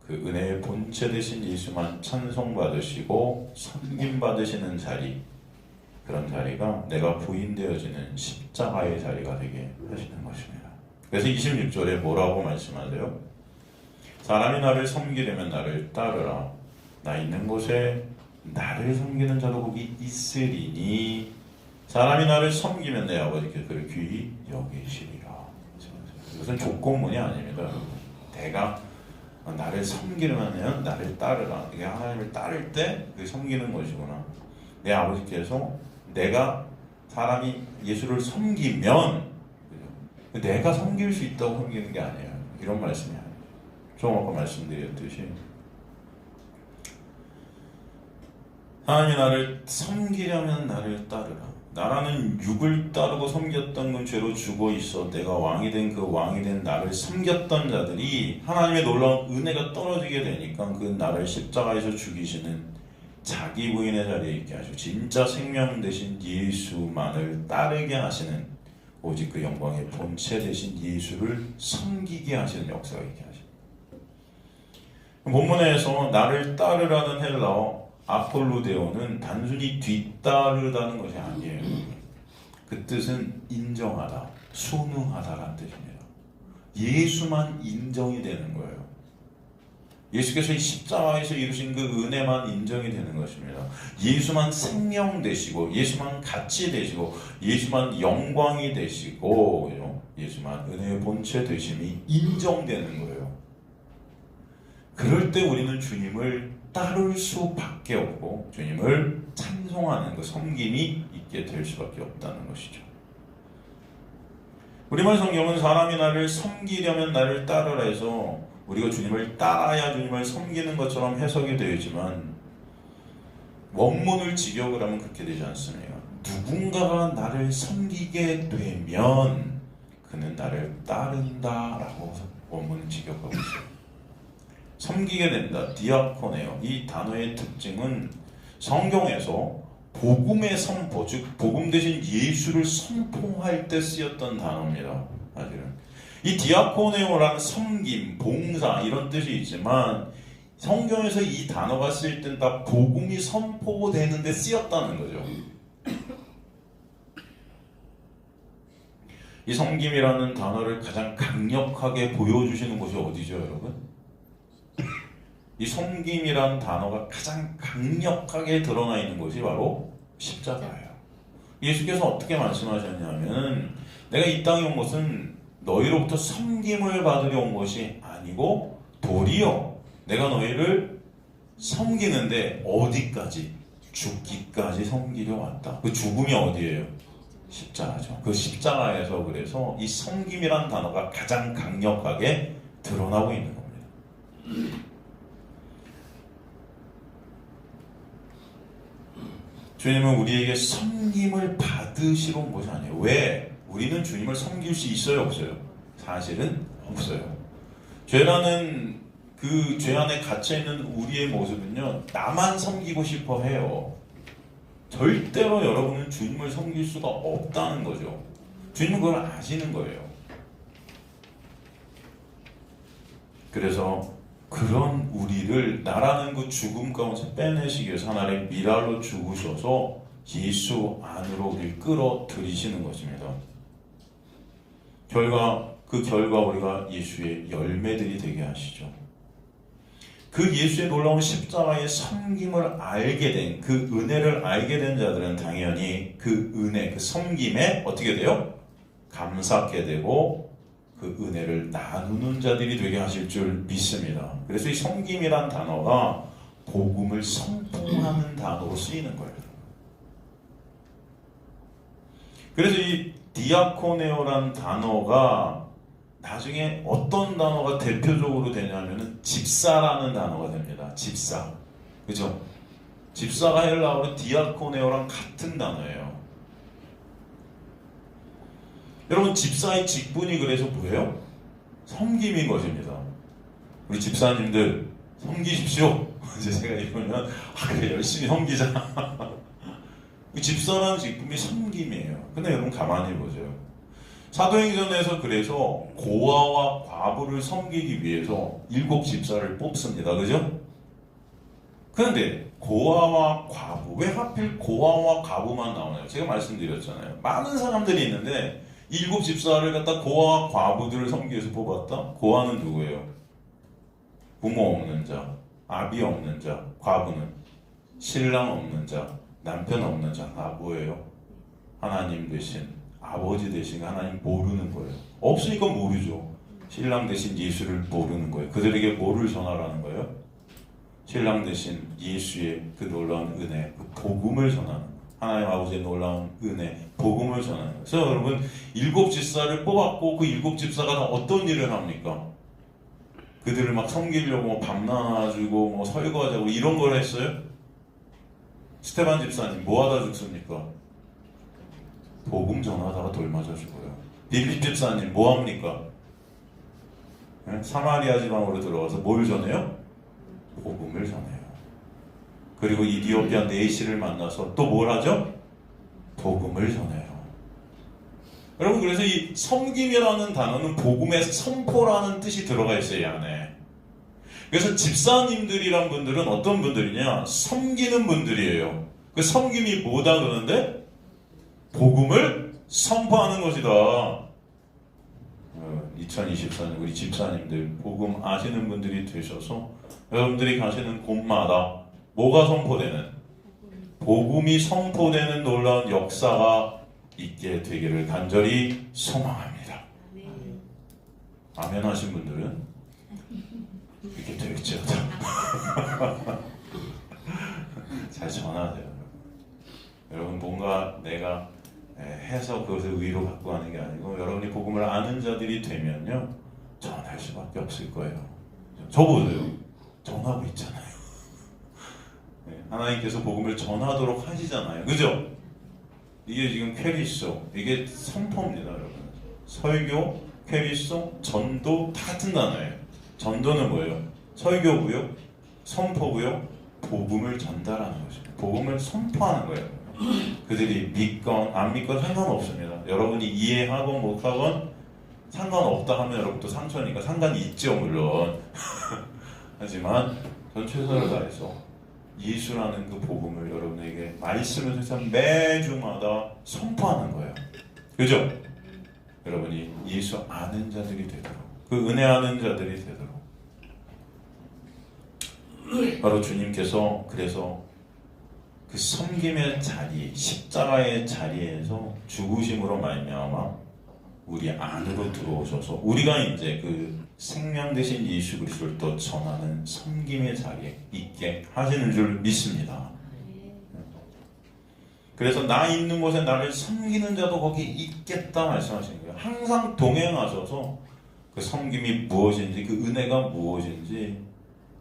그 은혜의 본체 되신 예수만 찬송받으시고 섬김받으시는 자리 그런 자리가 내가 부인되어지는 십자가의 자리가 되게 하시는 것입니다. 그래서 26절에 뭐라고 말씀하세요? 사람이 나를 섬기려면 나를 따르라. 나 있는 곳에 나를 섬기는 자도 거기 있으리니 사람이 나를 섬기면 내 아버지께 그를 귀히 여기시리라. 이것은 조건문이 아닙니다. 내가 나를 섬기려면 나를 따르라. 이게 하나님을 따를 때 그게 섬기는 것이구나. 내 아버지께서 내가 사람이 예수를 섬기면 내가 섬길 수 있다고 섬기는 게 아니에요. 이런 말씀이 아니에요. 좀 아까 말씀드렸듯이 하나님이 나를 섬기려면 나를 따르라. 나라는 육을 따르고 섬겼던 건 죄로 죽어 있어 내가 왕이 된 그 왕이 된 나를 섬겼던 자들이 하나님의 놀라운 은혜가 떨어지게 되니까 그 나를 십자가에서 죽이시는 자기 부인의 자리에 있게 하시고 진짜 생명 되신 예수만을 따르게 하시는 오직 그 영광의 본체 되신 예수를 섬기게 하시는 역사가 있게 하십니다. 본문에서 나를 따르라는 헬라어 아폴루데오는 단순히 뒤따르다는 것이 아니에요. 그 뜻은 인정하다, 순응하다라는 뜻입니다. 예수만 인정이 되는 거예요. 예수께서 이 십자가에서 이루신 그 은혜만 인정이 되는 것입니다. 예수만 생명 되시고 예수만 가치 되시고 예수만 영광이 되시고 예수만 은혜의 본체 되심이 인정되는 거예요. 그럴 때 우리는 주님을 따를 수밖에 없고 주님을 찬송하는 그 섬김이 있게 될 수밖에 없다는 것이죠. 우리말 성경은 사람이 나를 섬기려면 나를 따르라 해서 우리가 주님을 따라야 주님을 섬기는 것처럼 해석이 되지만 원문을 직역을 하면 그렇게 되지 않습니다. 누군가가 나를 섬기게 되면 그는 나를 따른다라고 원문을 직역하고 있어요. 섬기게 된다, 디아코네요. 이 단어의 특징은 성경에서 복음의 선포, 즉 복음 대신 예수를 선포할 때 쓰였던 단어입니다. 사실은 이 디아코네오라는 섬김, 봉사 이런 뜻이 있지만 성경에서 이 단어가 쓰일 땐 다 복음이 선포되는 데 쓰였다는 거죠. 이 섬김이라는 단어를 가장 강력하게 보여주시는 곳이 어디죠, 여러분? 이 섬김이라는 단어가 가장 강력하게 드러나 있는 곳이 바로 십자가예요. 예수께서 어떻게 말씀하셨냐면 내가 이 땅에 온 것은 너희로부터 섬김을 받으려 온 것이 아니고 도리어 내가 너희를 섬기는데 어디까지? 죽기까지 섬기려 왔다. 그 죽음이 어디예요? 십자가죠. 그 십자가에서 그래서 이 섬김이라는 단어가 가장 강력하게 드러나고 있는 겁니다. 주님은 우리에게 섬김을 받으시러 온 것이 아니에요. 왜? 우리는 주님을 섬길 수 있어요, 없어요? 사실은 없어요. 죄라는 그 죄 안에 갇혀있는 우리의 모습은요, 나만 섬기고 싶어 해요. 절대로 여러분은 주님을 섬길 수가 없다는 거죠. 주님은 그걸 아시는 거예요. 그래서 그런 우리를 나라는 그 죽음 가운데 빼내시기 위해서 하나님 미랄로 죽으셔서 예수 안으로 우리를 끌어들이시는 것입니다. 그 결과 우리가 예수의 열매들이 되게 하시죠. 그 예수의 놀라운 십자가의 섬김을 알게 된, 그 은혜를 알게 된 자들은 당연히 그 은혜, 그 섬김에 어떻게 돼요? 감사하게 되고 그 은혜를 나누는 자들이 되게 하실 줄 믿습니다. 그래서 이 섬김이란 단어가 복음을 선포하는 단어로 쓰이는 거예요. 그래서 이 디아코네오란 단어가 나중에 어떤 단어가 대표적으로 되냐면은 집사라는 단어가 됩니다. 집사. 그죠? 집사가 헬라어로 디아코네오랑 같은 단어예요. 여러분, 집사의 직분이 그래서 뭐예요? 섬김인 것입니다. 우리 집사님들 섬기십시오. 이제 제가 이러면 그래 열심히 섬기자. 집사라는 직분이 섬김이에요. 근데 여러분 가만히 보세요. 사도행전에서 그래서 고아와 과부를 섬기기 위해서 7 집사를 뽑습니다. 그죠? 그런데 고아와 과부, 왜 하필 고아와 과부만 나오나요? 제가 말씀드렸잖아요. 많은 사람들이 있는데 7 집사를 갖다 고아와 과부들을 섬기기 위해서 뽑았다? 고아는 누구예요? 부모 없는 자, 아비 없는 자. 과부는 신랑 없는 자, 남편 없는 자. 다 뭐예요? 하나님 대신, 아버지 대신 하나님 모르는 거예요. 없으니까 모르죠. 신랑 대신 예수를 모르는 거예요. 그들에게 뭐를 전하라는 거예요? 신랑 대신 예수의 그 놀라운 은혜, 그 복음을 전하는 거예요. 하나님 아버지의 놀라운 은혜, 복음을 전하는 거예요. 그래서 여러분 7 집사를 뽑았고 그 7 집사가 다 어떤 일을 합니까? 그들을 막 섬기려고 밥 나눠주고 뭐 설거지하고 이런 걸 했어요? 스테반 집사님 뭐 하다 죽습니까? 복음 전하다가 돌 맞아 죽어요. 빌립 집사님 뭐 합니까? 네? 사마리아 지방으로 들어가서 뭘 전해요? 복음을 전해요. 그리고 이디오피아 네이시를 만나서 또 뭘 하죠? 복음을 전해요. 여러분, 그래서 이 섬김이라는 단어는 복음의 선포라는 뜻이 들어가 있어요, 이 안에. 그래서 집사님들이란 분들은 어떤 분들이냐? 섬기는 분들이에요. 그 섬김이 뭐다 그러는데? 복음을 선포하는 것이다. 2024년 우리 집사님들 복음 아시는 분들이 되셔서 여러분들이 가시는 곳마다 뭐가 선포되는? 복음이 선포되는 놀라운 역사가 있게 되기를 간절히 소망합니다. 아멘 하신 분들은 이렇게 되겠죠. 잘 전하세요. 여러분, 뭔가 내가 해서 그것을 의로 갖고 가는 게 아니고 여러분이 복음을 아는 자들이 되면요 전할 수밖에 없을 거예요. 저 보세요. 전하고 있잖아요. 하나님께서 복음을 전하도록 하시잖아요. 그죠? 이게 지금 퀘리소, 이게 선포입니다, 여러분. 설교, 퀘리소, 전도 다 같은 단어예요. 전도는 뭐예요? 설교고요, 선포고요, 복음을 전달하는 거죠. 복음을 선포하는 거예요. 그들이 믿건 안 믿건 상관없습니다. 여러분이 이해하건 못하건 상관없다 하면 여러분도 상처니까 상관이 있죠, 물론. 하지만 전 최선을 다해서 예수라는 그 복음을 여러분에게 말씀을 통해서 매주마다 선포하는 거예요. 그죠? 여러분이 예수 아는 자들이 되도록, 그 은혜 아는 자들이 되도록. 바로 주님께서 그래서 그 섬김의 자리, 십자가의 자리에서 죽으심으로 말미암아 우리 안으로 들어오셔서 우리가 이제 그 생명 되신 예수 그리스도를 또 전하는 섬김의 자리에 있게 하시는 줄 믿습니다. 그래서 나 있는 곳에 나를 섬기는 자도 거기 있겠다 말씀하시는 거예요. 항상 동행하셔서 그 섬김이 무엇인지, 그 은혜가 무엇인지,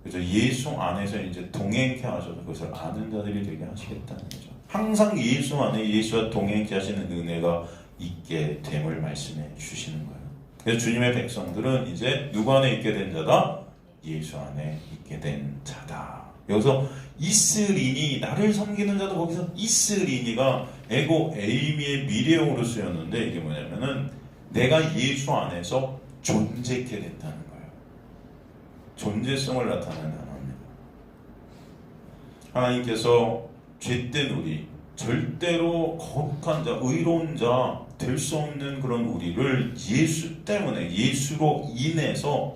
그래서 예수 안에서 이제 동행케 하셔서 그것을 아는 자들이 되게 하시겠다는 거죠. 항상 예수 안에 예수와 동행케 하시는 은혜가 있게 됨을 말씀해 주시는 거예요. 그래서 주님의 백성들은 이제 누구 안에 있게 된 자다? 예수 안에 있게 된 자다. 여기서 이스리니, 나를 섬기는 자도 거기서 이스리니가 에고 에이미의 미래형으로 쓰였는데, 이게 뭐냐면은 내가 예수 안에서 존재케 된다는 거예요. 존재성을 나타내는 단어입니다. 하나님께서 죄된 우리, 절대로 거룩한 자, 의로운 자 될 수 없는 그런 우리를 예수 때문에, 예수로 인해서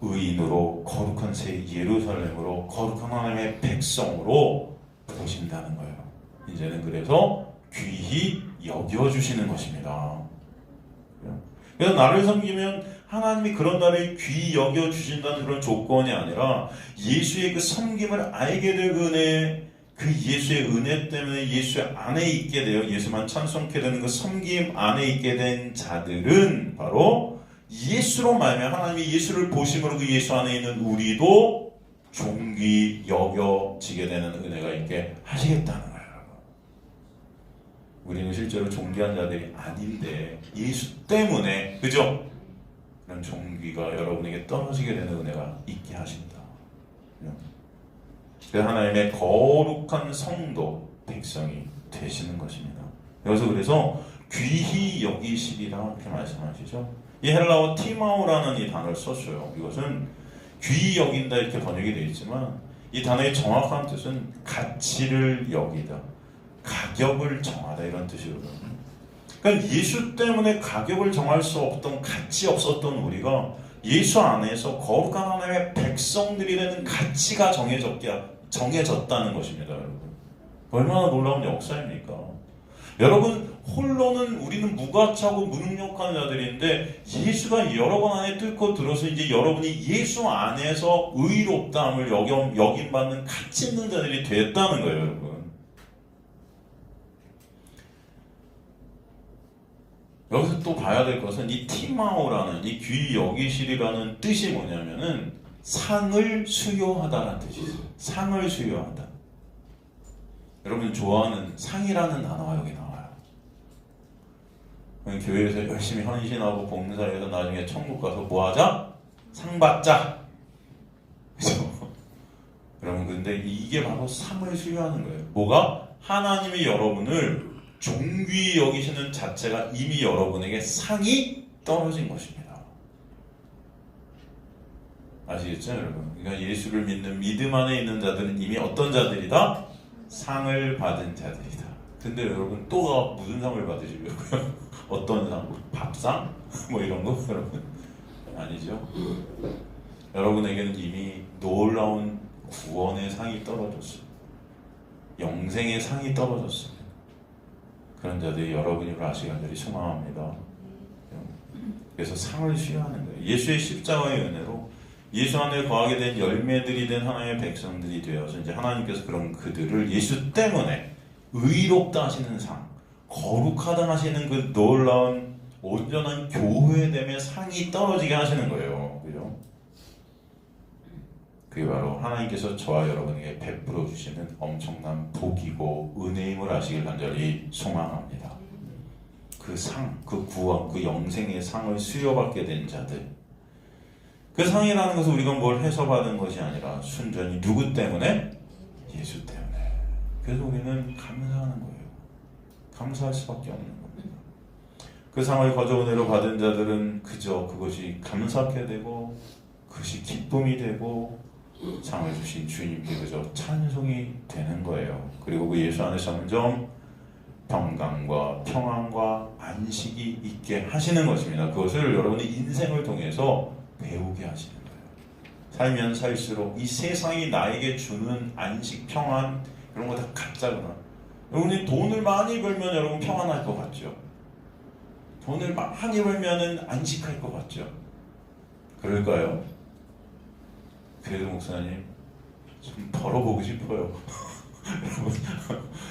의인으로, 거룩한 새 예루살렘으로, 거룩한 하나님의 백성으로 보신다는 거예요. 이제는 그래서 귀히 여겨주시는 것입니다. 그래서 나를 섬기면 하나님이 그런 나를 귀히 여겨주신다는 그런 조건이 아니라 예수의 그 섬김을 알게 될 은혜, 그 예수의 은혜 때문에 예수 안에 있게 되어 예수만 찬송케 되는 그 섬김 안에 있게 된 자들은 바로 예수로 말하면 하나님이 예수를 보심으로 그 예수 안에 있는 우리도 존귀 여겨지게 되는 은혜가 있게 하시겠다는 거예요. 우리는 실제로 존귀한 자들이 아닌데 예수 때문에, 그죠? 그런 존귀가 여러분에게 떨어지게 되는 은혜가 있게 하신다. 그래서 하나님의 거룩한 성도 백성이 되시는 것입니다. 여기서 그래서 귀히 여기시리라 이렇게 말씀하시죠. 이 헬라어 티마오라는 이 단어를 썼어요. 이것은 귀히 여긴다 이렇게 번역이 되어 있지만 이 단어의 정확한 뜻은 가치를 여기다, 가격을 정하다 이런 뜻이거든요. 그러니까 예수 때문에 가격을 정할 수 없던, 가치 없었던 우리가 예수 안에서 거룩한 하나님의 백성들이 되는 가치가 정해졌다는 것입니다, 여러분. 얼마나 놀라운 역사입니까? 여러분, 홀로는 우리는 무가치하고 무능력한 자들인데 예수가 여러분 안에 뚫고 들어서 이제 여러분이 예수 안에서 의롭다함을 여김받는 가치 있는 자들이 됐다는 거예요, 여러분. 여기서 또 봐야 될 것은 이 티마오라는, 이 귀히 여기시리라는 뜻이 뭐냐면은 상을 수여하다라는 뜻이 있어요. 상을 수여하다. 여러분 좋아하는 상이라는 단어가 여기 나와요. 교회에서 열심히 헌신하고 봉사해서 나중에 천국 가서 뭐 하자? 상 받자. 그죠? 여러분 근데 이게 바로 상을 수여하는 거예요. 뭐가? 하나님이 여러분을 존귀히 여기시는 자체가 이미 여러분에게 상이 떨어진 것입니다. 아시겠죠, 여러분? 그러니까 예수를 믿는 믿음 안에 있는 자들은 이미 어떤 자들이다? 상을 받은 자들이다. 근데 여러분 또 무슨 상을 받으시려고요? 어떤 상? 밥상? 뭐 이런 거? 여러분 아니죠. 여러분에게는 이미 놀라운 구원의 상이 떨어졌어요. 영생의 상이 떨어졌어요. 그런 자들이 여러분이 아시기 간절히 소망합니다. 그래서 상을 수여하는 거예요. 예수의 십자가의 은혜로 예수 안에 거하게 된 열매들이 된 하나님의 백성들이 되어서 이제 하나님께서 그런 그들을 예수 때문에 의롭다 하시는 상, 거룩하다 하시는 그 놀라운 온전한 교회됨의 상이 떨어지게 하시는 거예요. 그죠? 그게 바로 하나님께서 저와 여러분에게 베풀어 주시는 엄청난 복이고 은혜임을 아시길 간절히 소망합니다. 그 상, 그 구원, 그 영생의 상을 수여받게 된 자들, 그 상이라는 것은 우리가 뭘 해서 받은 것이 아니라 순전히 누구 때문에? 예수 때문에. 그래서 우리는 감사하는 거예요. 감사할 수밖에 없는 겁니다. 그 상을 거저 은혜로 받은 자들은 그저 그것이 감사하게 되고 그것이 기쁨이 되고 상을 주신 주님께 그저 찬송이 되는 거예요. 그리고 그 예수 안에 점점 평강과 평안과 안식이 있게 하시는 것입니다. 그것을 여러분의 인생을 통해서 배우게 하시는 거예요. 살면 살수록 이 세상이 나에게 주는 안식, 평안 이런 거 다 가짜구나. 여러분이 돈을 많이 벌면 여러분 평안할 것 같죠? 돈을 많이 벌면은 안식할 것 같죠? 그럴까요? 그래도 목사님 좀 벌어보고 싶어요. 여러분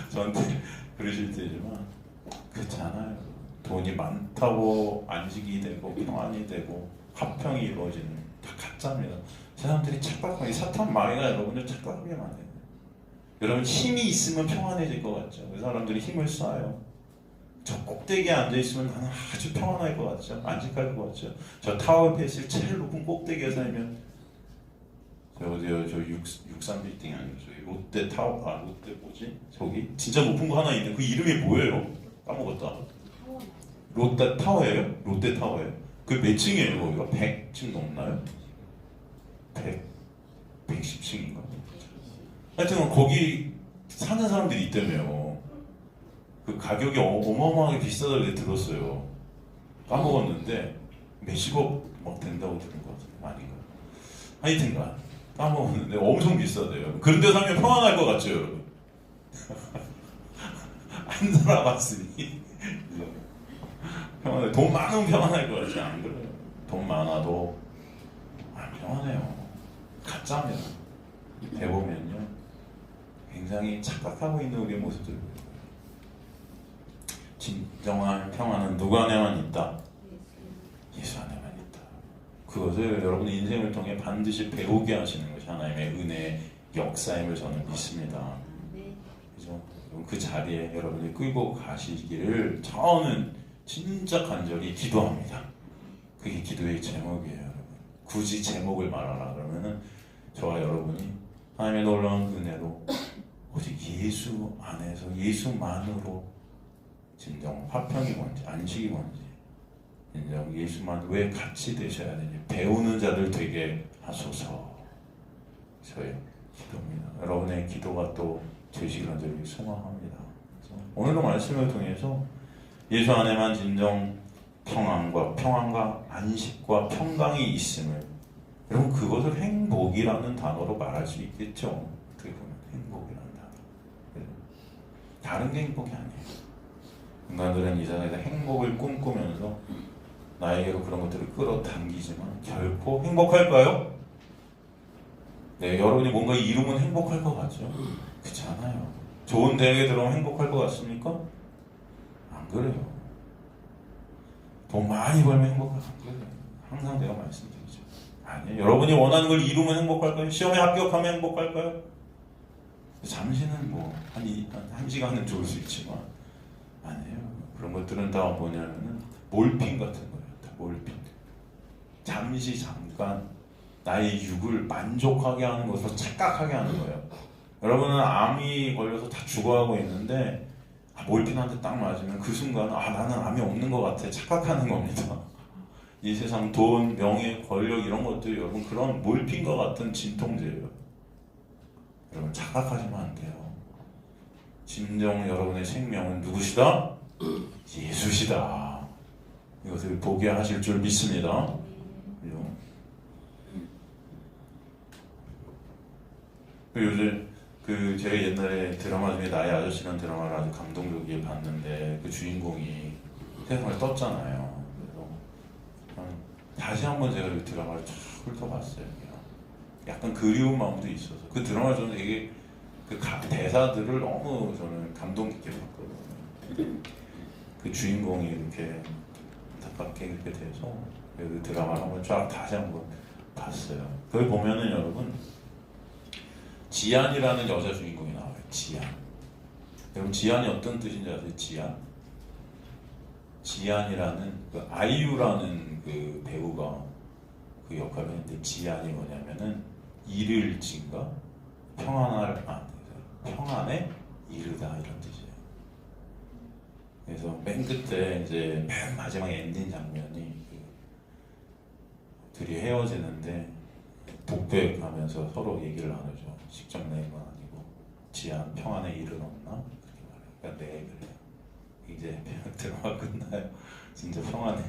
저한테 그러실 때지만 그렇잖아요. 돈이 많다고 안식이 되고 평안이 되고 화평이 이루어지는 다 가짜입니다. 사람들이 착각하게 사탄 마귀가 여러분들 착각하게 만드는 거예요. 여러분 힘이 있으면 평안해질 것 같죠? 그 사람들이 힘을 쌓아요. 저 꼭대기에 앉아있으면 나는 아주 평안할 것 같죠? 안식할 것 같죠? 저 타워 팻을 제일 높은 꼭대기에 살면 저 어디요? 저 63빌딩 아니고 저기 롯데 타워, 롯데 뭐지? 저기 진짜 높은 거 하나 있는데 그 이름이 뭐예요? 까먹었다. 롯데 타워예요? 롯데 타워예요. 그 몇 층이에요? 거기가 100층 넘나요? 110층인가? 하여튼 거기 사는 사람들이 있다며요. 그 가격이 어마어마하게 비싸다고 들었어요. 까먹었는데 몇십억 막 된다고 들은 것 같은데 아닌가? 하여튼간 까먹었는데 엄청 비싸대요. 그런 데 살면 평안할 것 같죠, 여러분? 안 살아봤으니 평안해. 돈 많으면 평안할 것 같지 안 그래요? 돈 많아도 안 평안해요. 가짜입니다. 해보면요 굉장히 착각하고 있는 우리의 모습들. 진정한 평안은 누구 안에만 있다? 예수 안에만 있다. 그것을 여러분의 인생을 통해 반드시 배우게 하시는 것이 하나님의 은혜의 역사임을 저는 믿습니다. 그죠? 그 자리에 여러분이 끌고 가시기를 저는 진짜 간절히 기도합니다. 그게 기도의 제목이에요, 여러분. 굳이 제목을 말하라 그러면은 저와 여러분이 하나님의 놀라운 은혜로 오직 예수 안에서 예수만으로 진정 화평이 뭔지 안식이 뭔지 진정 예수만 왜 같이 되셔야 되는지 배우는 자들 되게 하소서. 저의 기도입니다. 여러분의 기도가 또 되시길 간절히 소망합니다. 오늘도 말씀을 통해서 예수 안에만 진정 평안과 안식과 평강이 있음을 여러분 그것을 행복이라는 단어로 말할 수 있겠죠. 어떻게 보면 행복이라는 단어. 다른 게 행복이 아니에요. 인간들은 이 세상에서 행복을 꿈꾸면서 나에게로 그런 것들을 끌어당기지만 결코 행복할까요? 네, 여러분이 뭔가 이루면 행복할 것 같죠? 그렇지 않아요. 좋은 대학에 들어오면 행복할 것 같습니까? 안 그래요. 돈 많이 벌면 행복할 것 같아요. 항상 내가 말씀드리죠. 아니에요. 여러분이 원하는 걸 이루면 행복할까요? 시험에 합격하면 행복할까요? 잠시는 뭐 한 시간은 좋을 수 있지만 아니에요. 그런 것들은 다 뭐냐면은 몰핀 같은 거예요. 다 몰핀. 잠시 잠깐 나의 육을 만족하게 하는 것으로 착각하게 하는 거예요. 여러분은 암이 걸려서 다 죽어가고 있는데 몰핀한테 딱 맞으면 그 순간 나는 암이 없는 것 같아 착각하는 겁니다. 이 세상 돈, 명예, 권력 이런 것들이 여러분 그런 몰핀과 같은 진통제예요. 여러분 착각하시면 안 돼요. 진정 여러분의 생명은 누구시다? 예수시다. 이것을 보게 하실 줄 믿습니다. 요즘 제가 옛날에 드라마 중에 나의 아저씨라는 드라마를 아주 감동적이게 봤는데 그 주인공이 세상을 떴잖아요. 그래서 다시 한번 제가 그 드라마를 쫙 훑어봤어요. 약간 그리운 마음도 있어서 그 드라마 저는 되게 그 대사들을 너무 저는 감동 깊게 봤거든요. 그 주인공이 이렇게 안타깝게 그렇게 돼서 그 드라마를 한번 쫙 다시 한번 봤어요. 거기 보면은 여러분 지안이라는 여자 주인공이 나와요. 지안. 여러분 지안이 어떤 뜻인지 아세요? 지안이라는 그 아이유라는 그 배우가 그 역할을 했는데 지안이 뭐냐면은 이를진가 평안에 이르다 이런 뜻이에요. 그래서 맨 끝에 이제 맨 마지막 엔딩 장면이 둘이 헤어지는데 독백하면서 서로 얘기를 나누죠. 직접 내는 건 아니고 지안 평안에 이르렀나? 그렇게 말해요. 그러니까 네 그래요. 이제 드라마 끝나요. 진짜 평안에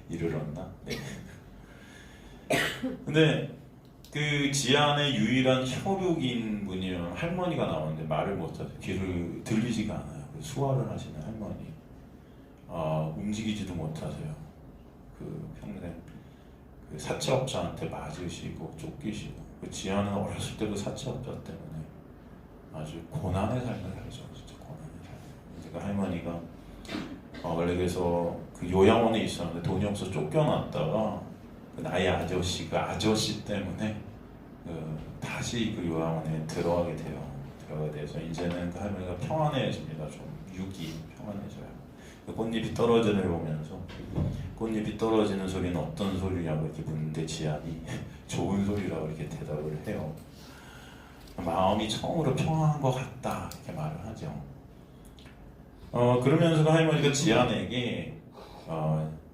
이르렀나? 네. 근데 그 지안의 유일한 혈육인 분이면 할머니가 나오는데 말을 못하죠. 귀를 들리지가 않아요. 수화를 하시는 할머니. 움직이지도 못하세요. 그 평생 그 사채업자한테 맞으시고 쫓기시고 그 지안은 어렸을 때 그 사채업자 때문에 아주 고난의 삶을 살죠. 진짜 고난의 삶. 그 할머니가 원래 그래서 그 요양원에 있었는데 돈이 없어서 쫓겨났다가 그 나의 아저씨 그 아저씨 때문에 다시 그 요양원에 들어가게 돼요. 상태가 돼서 이제는 그 할머니가 평안해집니다. 좀 육이 평안해져요. 그 꽃잎이 떨어지는 걸 보면서 꽃잎이 떨어지는 소리는 어떤 소리냐고 이렇게 묻는데 지안이 좋은 소리라고 이렇게 대답을 해요. 마음이 처음으로 평안한 것 같다 이렇게 말을 하죠. 그러면서 그 할머니가 지안에게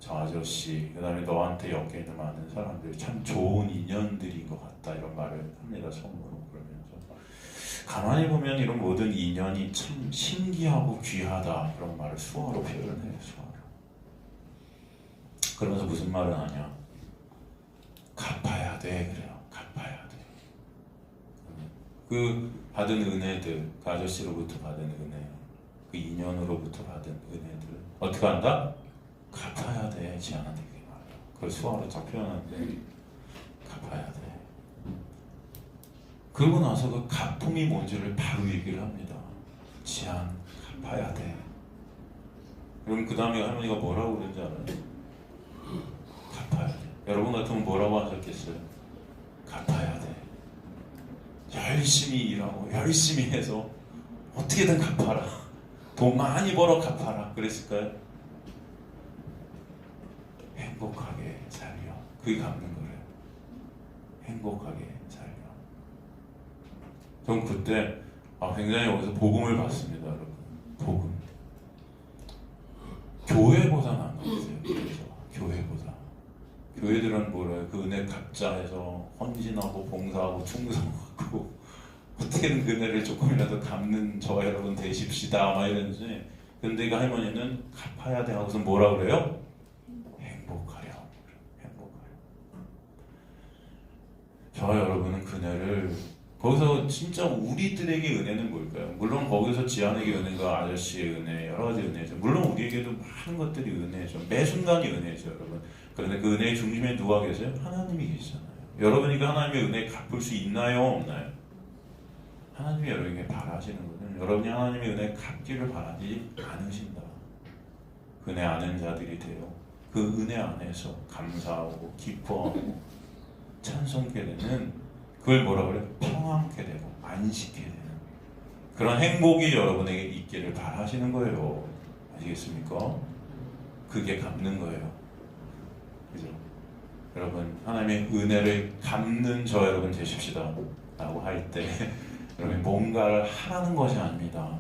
저 아저씨, 그 다음에 너한테 엮여 있는 많은 사람들 참 좋은 인연들인 것 같다 이런 말을 합니다. 처음으로. 그러면서 가만히 보면 이런 모든 인연이 참 신기하고 귀하다 그런 말을 수어로 표현해요. 수어로. 그러면서 무슨 말을 하냐? 갚아야 돼 그래요. 갚아야 돼. 그 받은 은혜들, 그 아저씨로부터 받은 은혜, 그 인연으로부터 받은 은혜들 어떻게 한다? 갚아야 돼. 지안한테 그게 말이야. 그걸 수어로 딱 표현하는데 갚아야 돼. 그러고 나서 그 갚음이 뭔지를 바로 얘기를 합니다. 지안 갚아야 돼. 그럼 그 다음에 할머니가 뭐라고 그러는지 알아요? 갚아야 돼. 여러분 같으면 뭐라고 하셨겠어요? 갚아야 돼. 열심히 일하고 열심히 해서 어떻게든 갚아라. 돈 많이 벌어 갚아라. 그랬을까요? 행복하게 살려. 그게 갚는 거래요. 행복하게 살려. 전 그때 굉장히 여기서 복음을 받습니다. 여러분. 복음. 교회보다 나은 것 같아요. 그래서 교회보다. 교회들은 뭐래요? 그 은혜 갚자 해서 헌신하고 봉사하고 충성하고 어떻게든 그 은혜를 조금이라도 갚는 저와 여러분 되십시다 막 이러는지. 근데 그 할머니는 갚아야 돼 하고서 뭐라 그래요? 행복하렴. 행복하렴. 저와 여러분은 그 은혜를 거기서 진짜 우리들에게 은혜는 뭘까요? 물론 거기서 지안에게 은혜가 아저씨의 은혜, 여러 가지 은혜죠. 물론 우리에게도 많은 것들이 은혜죠. 매 순간이 은혜죠, 여러분. 그런데 그 은혜의 중심에 누가 계세요? 하나님이 계시잖아요. 여러분이 그 하나님의 은혜 갚을 수 있나요? 없나요? 하나님이 여러분에게 바라시는 것은 여러분이 하나님의 은혜 갚기를 바라지 않으신다. 그 은혜 아는 자들이 되어 그 은혜 안에서 감사하고 기뻐하고 찬송케 되는, 그걸 뭐라 그래요? 평안케 되고 안식케 되는 그런 행복이 여러분에게 있기를 바라시는 거예요. 아시겠습니까? 그게 갚는 거예요. 그죠? 여러분 하나님의 은혜를 갚는 저 여러분 되십시다 라고 할 때 여러분이 뭔가를 하라는 것이 아닙니다.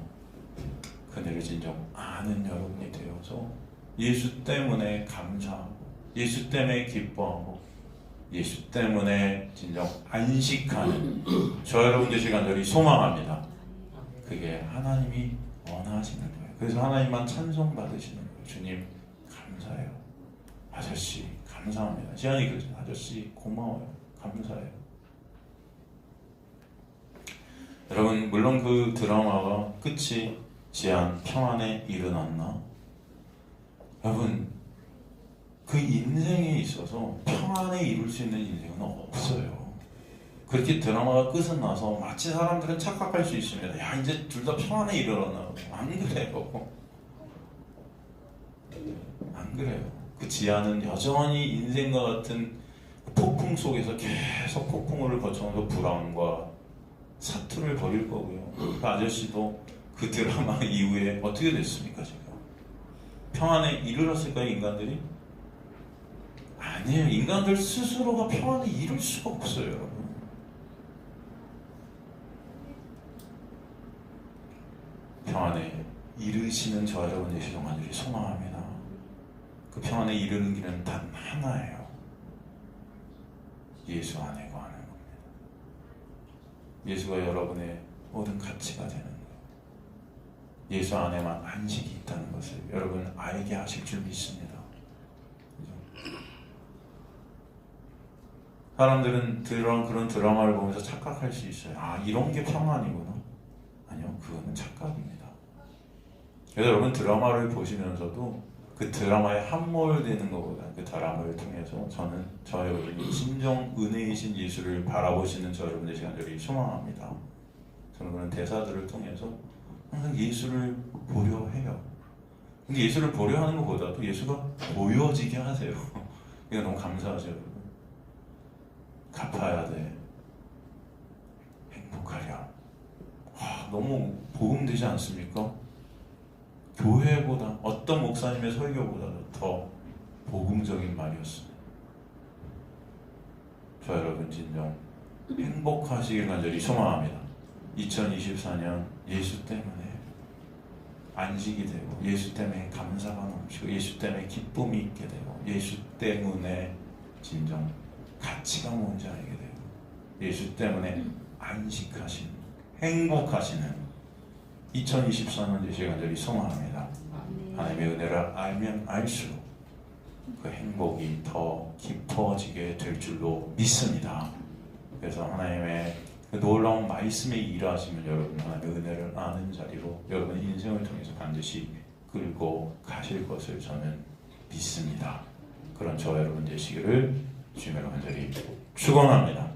그네를 진정 아는 여러분이 되어서 예수 때문에 감사하고 예수 때문에 기뻐하고 예수 때문에 진정 안식하는 저 여러분 되시길 간절히 소망합니다. 그게 하나님이 원하시는 거예요. 그래서 하나님만 찬송 받으시는 거예요. 주님 감사해요. 아저씨 감사합니다. 지안이 그러죠. 아저씨 고마워요. 감사해요. 여러분 물론 그 드라마가 끝이 지안 평안에 일어났나? 여러분 그 인생에 있어서 평안에 이룰 수 있는 인생은 없어요. 그렇게 드라마가 끝은 나서 마치 사람들은 착각할 수 있습니다. 야 이제 둘 다 평안에 이르렀나? 안 그래요. 안 그래요. 그 지안은 여전히 인생과 같은 폭풍 속에서 계속 폭풍우를 거쳐서 불안과 사투를 벌일 거고요. 그 아저씨도 그 드라마 이후에 어떻게 됐습니까? 지금 평안에 이르렀을까요? 인간들이? 아니에요. 인간들 스스로가 평안에 이룰 수가 없어요. 여러분. 평안에 이르시는 저 여러분 되시길 간절히 소망합니다. 그 평안에 이르는 길은 단 하나예요. 예수 안에 거하는 겁니다. 예수가 여러분의 모든 가치가 되는 거예요. 예수 안에만 안식이 있다는 것을 여러분 알게 하실 줄 믿습니다. 그죠? 사람들은 그런 드라마를 보면서 착각할 수 있어요. 아 이런 게 평안이구나. 아니요, 그거는 착각입니다. 그래서 여러분 드라마를 보시면서도 그 드라마에 함몰되는 것보다 그 드라마를 통해서 저는 저 여러분이 진정 은혜이신 예수를 바라보시는 저 여러분의 시간들이 소망합니다. 저는 그런 대사들을 통해서 항상 예수를 보려 해요. 근데 예수를 보려 하는 것보다도 예수가 보여지게 하세요. 이거 너무 감사하죠, 여러분. 갚아야 돼. 행복하렴. 너무 복음되지 않습니까? 교회보다 어떤 목사님의 설교보다도 더 복음적인 말이었습니다. 저 여러분 진정 행복하시길 간절히 소망합니다. 2024년 예수 때문에 안식이 되고, 예수 때문에 감사가 넘치고, 예수 때문에 기쁨이 있게 되고, 예수 때문에 진정 가치가 뭔지 알게 되고, 예수 때문에 안식하신, 행복하시는 2024년 되시길 간절히 소망합니다. 하나님의 은혜를 알면 알수록 그 행복이 더 깊어지게 될 줄로 믿습니다. 그래서 하나님의 그 놀라운 말씀에 일하시면 여러분 하나님의 은혜를 아는 자리로 여러분의 인생을 통해서 반드시 끌고 가실 것을 저는 믿습니다. 그런 저와 여러분 되시기를 주님으로 간절히 축원합니다.